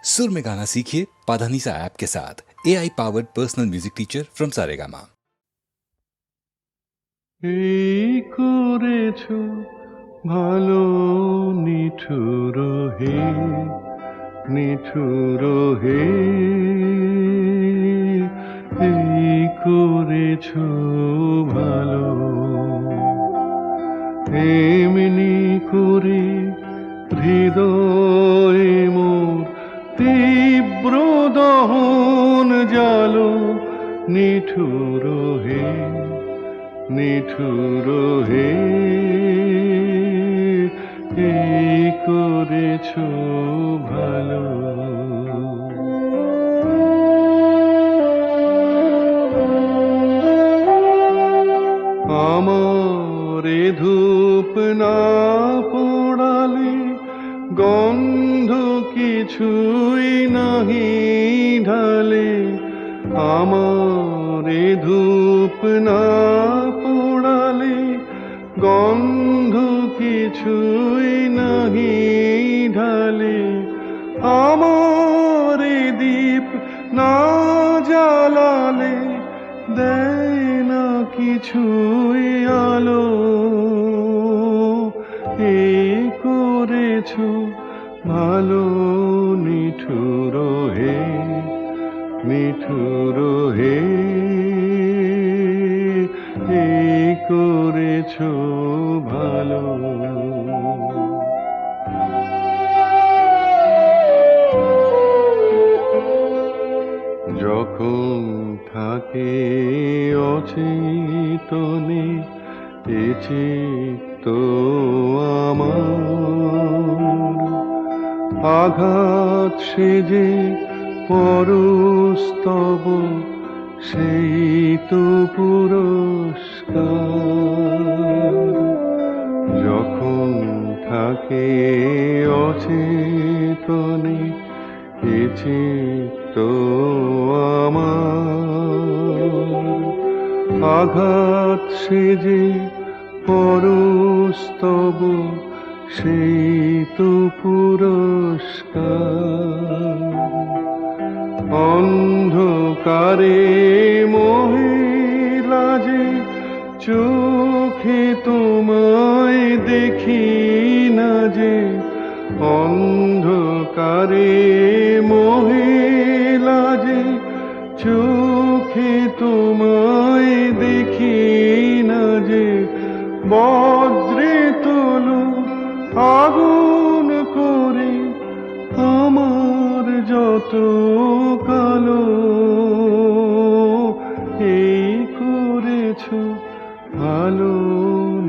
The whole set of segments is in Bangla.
सुर में गाना सीखिए पाधानीसा ऐप के साथ। AI powered personal music teacher from Saregama. এই করেছো ভালো নিঠুর হে, নিঠুর হে, এই করেছো ভালো। এমনি করে হৃদয়ে মোর তীব্র দহন জালো, নিঠুর হে, নিঠুর হে, এই করেছো ভালো। আমারে ধূপ না পোড়ালে গন্ধ কিছুই নাহি ঢালে, আমারে ধূপ না পোড়ালে গন্ধ কিছুই নাহি ঢালে, আমারে দীপ না জ্বালালে দেয় না কিছুই আলো, এই করেছো ভালো নিঠুর হে, নিঠুর হে, এই করেছো ভালো। যখন থাকে অচেতনে এ চিত্ত আমার, আঘাত সেজে পরস্তব সেই তো পুরস্কার। যখন থাকে অচেতনে এ চিত্ত আমার, আঘাত সেজে পরস্তব সেই তো পুরস্কার। অন্ধকারে মহিলা যে চোখে তোমায় দেখি না যে, অন্ধকারে মহিলা যে চোখে তোমায় দেখি না যে, বজ্রে তোলো আগুন করে আমার যত কালো, এই করেছো ভালো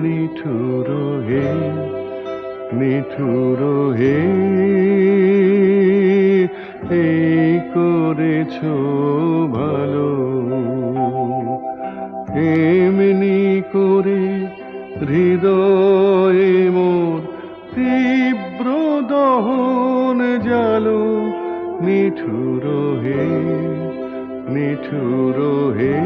নিঠুর হে, নিঠুর হে, এই করেছো ভালো। এমনি করে হৃদয়ে মোর তীব্র দহন জালো, নিঠুর হে, নিঠুর হে,